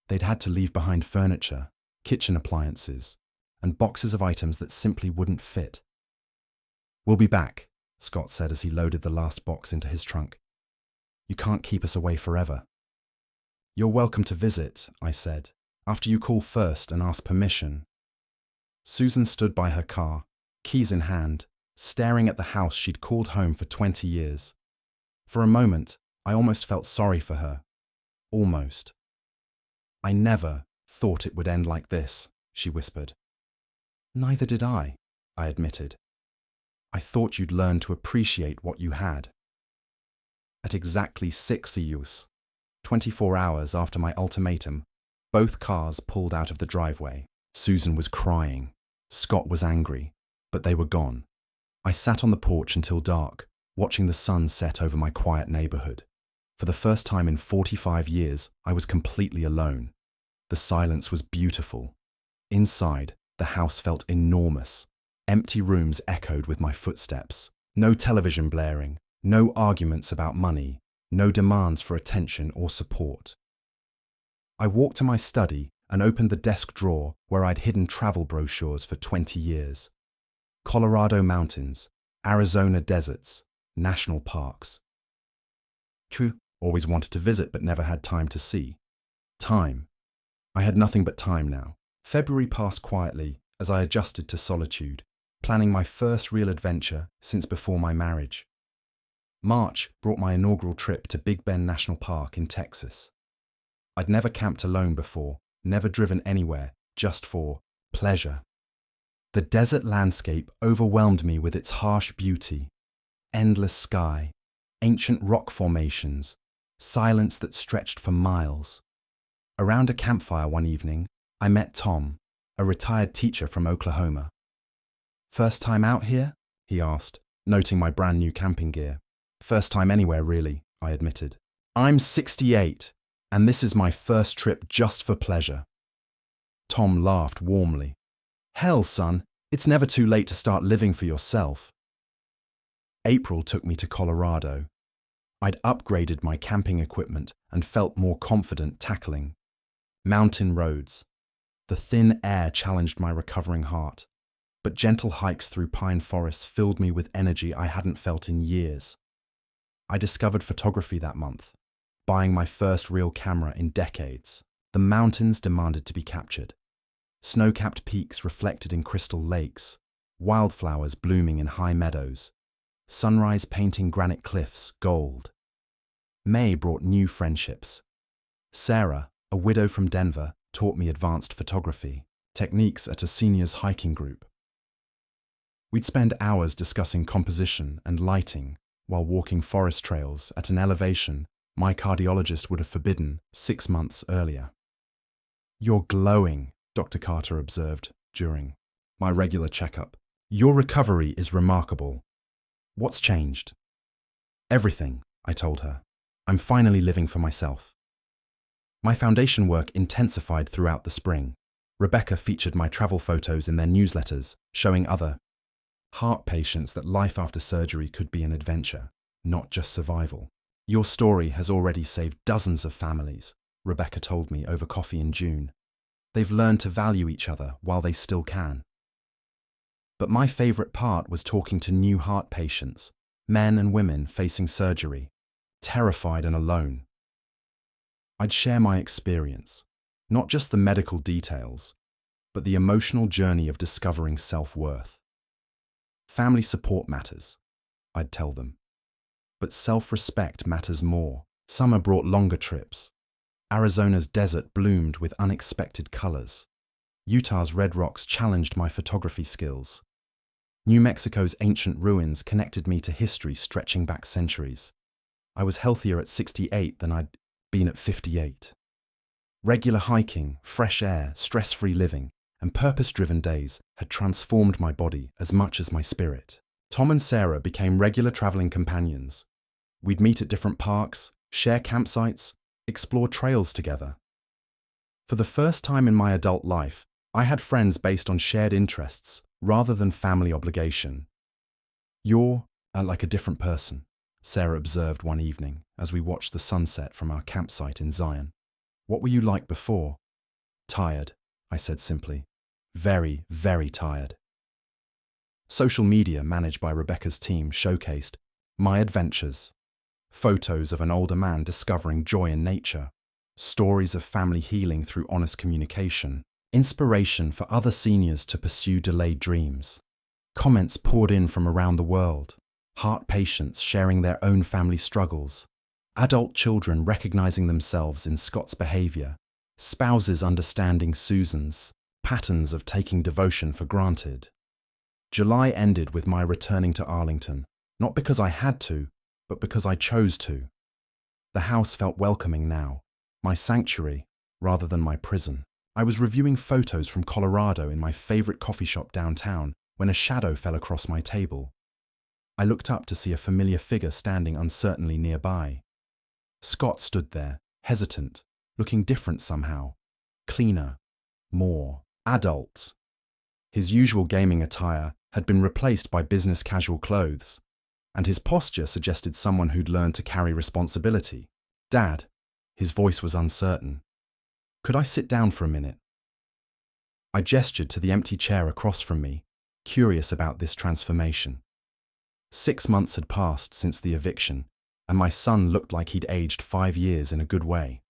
They'd had to leave behind furniture, kitchen appliances, and boxes of items that simply wouldn't fit. "We'll be back," Scott said as he loaded the last box into his trunk. "You can't keep us away forever." "You're welcome to visit," I said, "after you call first and ask permission." Susan stood by her car, keys in hand, staring at the house she'd called home for 20 years. For a moment, I almost felt sorry for her. Almost. "I never thought it would end like this," she whispered. "Neither did I admitted. "I thought you'd learn to appreciate what you had." At exactly 6 years, 24 hours after my ultimatum, both cars pulled out of the driveway. Susan was crying. Scott was angry, but they were gone. I sat on the porch until dark, watching the sun set over my quiet neighborhood. For the first time in 45 years, I was completely alone. The silence was beautiful. Inside, the house felt enormous. Empty rooms echoed with my footsteps. No television blaring, no arguments about money, no demands for attention or support. I walked to my study and opened the desk drawer where I'd hidden travel brochures for 20 years. Colorado mountains, Arizona deserts, national parks. True, always wanted to visit but never had time to see. Time. I had nothing but time now. February passed quietly as I adjusted to solitude, planning my first real adventure since before my marriage. March brought my inaugural trip to Big Bend National Park in Texas. I'd never camped alone before, never driven anywhere, just for pleasure. The desert landscape overwhelmed me with its harsh beauty. Endless sky, ancient rock formations, silence that stretched for miles. Around a campfire one evening, I met Tom, a retired teacher from Oklahoma. "First time out here?" he asked, noting my brand new camping gear. "First time anywhere, really," I admitted. "I'm 68, and this is my first trip just for pleasure." Tom laughed warmly. "Hell, son, it's never too late to start living for yourself." April took me to Colorado. I'd upgraded my camping equipment and felt more confident tackling. Mountain roads. The thin air challenged my recovering heart, but gentle hikes through pine forests filled me with energy I hadn't felt in years. I discovered photography that month, buying my first real camera in decades. The mountains demanded to be captured. Snow-capped peaks reflected in crystal lakes, wildflowers blooming in high meadows, sunrise painting granite cliffs gold. May brought new friendships. Sarah, a widow from Denver, taught me advanced photography, techniques at a seniors hiking group. We'd spend hours discussing composition and lighting while walking forest trails at an elevation my cardiologist would have forbidden 6 months earlier. "You're glowing," Dr. Carter observed during my regular checkup. "Your recovery is remarkable. What's changed?" "Everything," I told her. "I'm finally living for myself." My foundation work intensified throughout the spring. Rebecca featured my travel photos in their newsletters, showing other heart patients that life after surgery could be an adventure, not just survival. Your story has already saved dozens of families, Rebecca told me over coffee in June. They've learned to value each other while they still can. But my favorite part was talking to new heart patients, men and women facing surgery, terrified and alone. I'd share my experience, not just the medical details, but the emotional journey of discovering self-worth. Family support matters, I'd tell them. But self-respect matters more. Summer brought longer trips. Arizona's desert bloomed with unexpected colors. Utah's red rocks challenged my photography skills. New Mexico's ancient ruins connected me to history stretching back centuries. I was healthier at 68 than I'd been at 58. Regular hiking, fresh air, stress-free living, and purpose-driven days had transformed my body as much as my spirit. Tom and Sarah became regular traveling companions. We'd meet at different parks, share campsites, explore trails together. For the first time in my adult life, I had friends based on shared interests rather than family obligation. You're like a different person, Sarah observed one evening as we watched the sunset from our campsite in Zion. What were you like before? Tired, I said simply. Very, very tired. Social media managed by Rebecca's team showcased my adventures. Photos of an older man discovering joy in nature, stories of family healing through honest communication, inspiration for other seniors to pursue delayed dreams. Comments poured in from around the world, heart patients sharing their own family struggles, adult children recognizing themselves in Scott's behavior, spouses understanding Susan's patterns of taking devotion for granted. July ended with my returning to Arlington, not because I had to, but because I chose to. The house felt welcoming now, my sanctuary rather than my prison. I was reviewing photos from Colorado in my favorite coffee shop downtown when a shadow fell across my table. I looked up to see a familiar figure standing uncertainly nearby. Scott stood there, hesitant, looking different somehow, cleaner, more adult. His usual gaming attire had been replaced by business casual clothes, and his posture suggested someone who'd learned to carry responsibility. Dad, his voice was uncertain. Could I sit down for a minute? I gestured to the empty chair across from me, curious about this transformation. 6 months had passed since the eviction, and my son looked like he'd aged 5 years in a good way.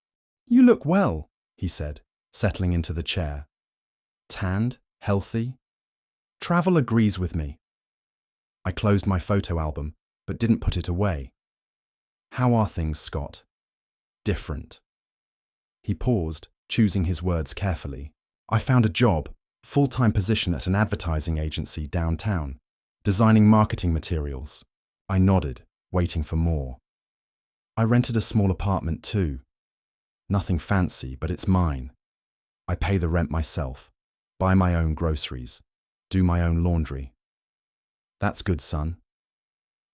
You look well, he said, settling into the chair. Tanned, healthy. Travel agrees with me. I closed my photo album, but didn't put it away. How are things, Scott? Different. He paused, choosing his words carefully. I found a job, full-time position at an advertising agency downtown, designing marketing materials. I nodded, waiting for more. I rented a small apartment too. Nothing fancy, but it's mine. I pay the rent myself, buy my own groceries, do my own laundry. That's good, son.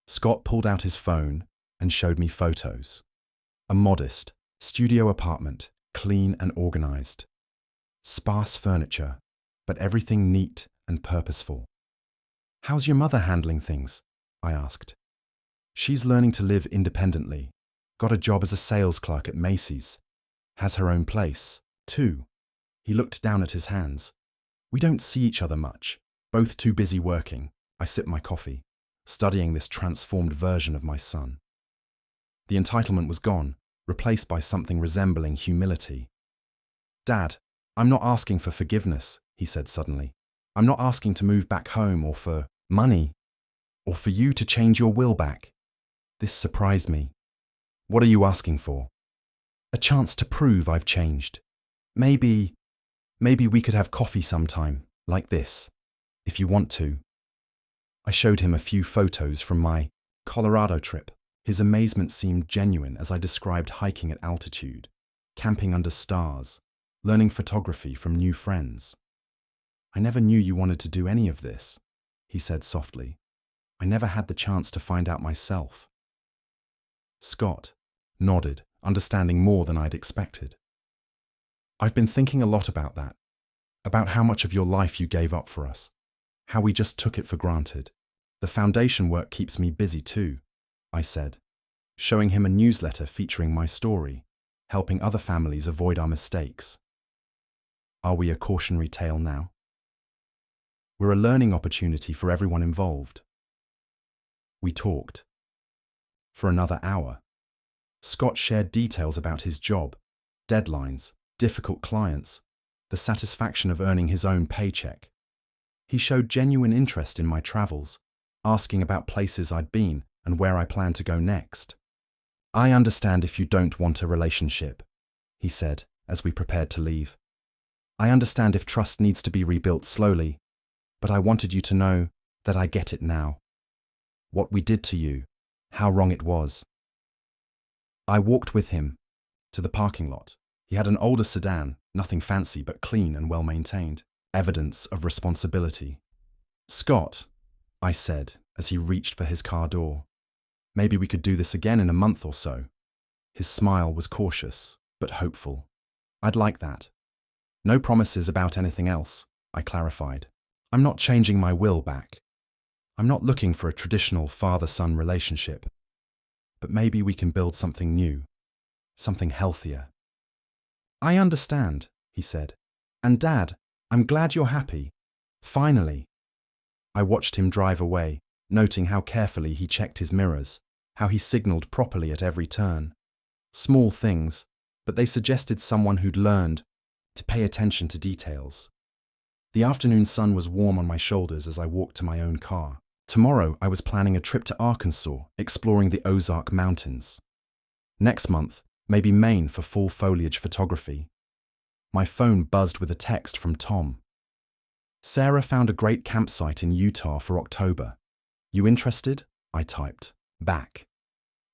Scott pulled out his phone and showed me photos. A modest, studio apartment, clean and organized. Sparse furniture, but everything neat and purposeful. How's your mother handling things? I asked. She's learning to live independently. Got a job as a sales clerk at Macy's. Has her own place, too. He looked down at his hands. We don't see each other much, both too busy working. I sipped my coffee, studying this transformed version of my son. The entitlement was gone, replaced by something resembling humility. Dad, I'm not asking for forgiveness, he said suddenly. I'm not asking to move back home or for money, or for you to change your will back. This surprised me. What are you asking for? A chance to prove I've changed. Maybe we could have coffee sometime, like this, if you want to. I showed him a few photos from my Colorado trip. His amazement seemed genuine as I described hiking at altitude, camping under stars, learning photography from new friends. I never knew you wanted to do any of this, he said softly. I never had the chance to find out myself. Scott nodded, understanding more than I'd expected. I've been thinking a lot about that, about how much of your life you gave up for us, how we just took it for granted. The foundation work keeps me busy too, I said, showing him a newsletter featuring my story, helping other families avoid our mistakes. Are we a cautionary tale now? We're a learning opportunity for everyone involved. We talked. For another hour. Scott shared details about his job, deadlines, difficult clients, the satisfaction of earning his own paycheck. He showed genuine interest in my travels, asking about places I'd been and where I plan to go next. I understand if you don't want a relationship, he said as we prepared to leave. I understand if trust needs to be rebuilt slowly, but I wanted you to know that I get it now. What we did to you, how wrong it was. I walked with him to the parking lot. He had an older sedan, nothing fancy but clean and well maintained, evidence of responsibility. Scott, I said as he reached for his car door, maybe we could do this again in a month or so. His smile was cautious, but hopeful. I'd like that. No promises about anything else, I clarified. I'm not changing my will back. I'm not looking for a traditional father-son relationship. But maybe we can build something new, something healthier. I understand, he said. And Dad, I'm glad you're happy. Finally. I watched him drive away, noting how carefully he checked his mirrors, how he signaled properly at every turn. Small things, but they suggested someone who'd learned to pay attention to details. The afternoon sun was warm on my shoulders as I walked to my own car. Tomorrow I was planning a trip to Arkansas, exploring the Ozark Mountains. Next month, maybe Maine for fall foliage photography. My phone buzzed with a text from Tom. Sarah found a great campsite in Utah for October. You interested? I typed. Back.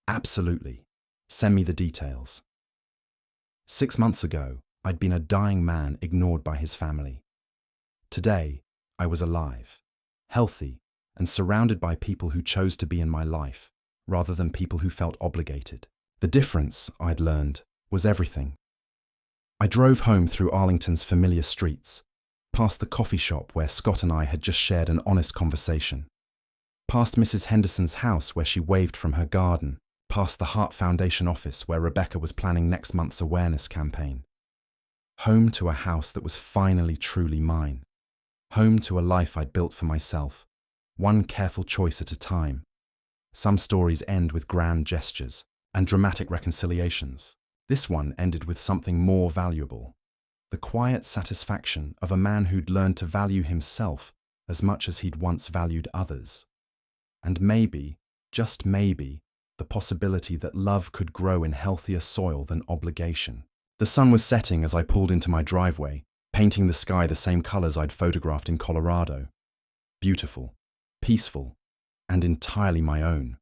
Absolutely. Send me the details. 6 months ago, I'd been a dying man ignored by his family. Today, I was alive, healthy, and surrounded by people who chose to be in my life, rather than people who felt obligated. The difference, I'd learned, was everything. I drove home through Arlington's familiar streets, past the coffee shop where Scott and I had just shared an honest conversation, past Mrs. Henderson's house where she waved from her garden, past the Heart Foundation office where Rebecca was planning next month's awareness campaign. Home to a house that was finally truly mine. Home to a life I'd built for myself, one careful choice at a time. Some stories end with grand gestures and dramatic reconciliations. This one ended with something more valuable. The quiet satisfaction of a man who'd learned to value himself as much as he'd once valued others. And maybe, just maybe, the possibility that love could grow in healthier soil than obligation. The sun was setting as I pulled into my driveway, painting the sky the same colors I'd photographed in Colorado. Beautiful, peaceful, and entirely my own.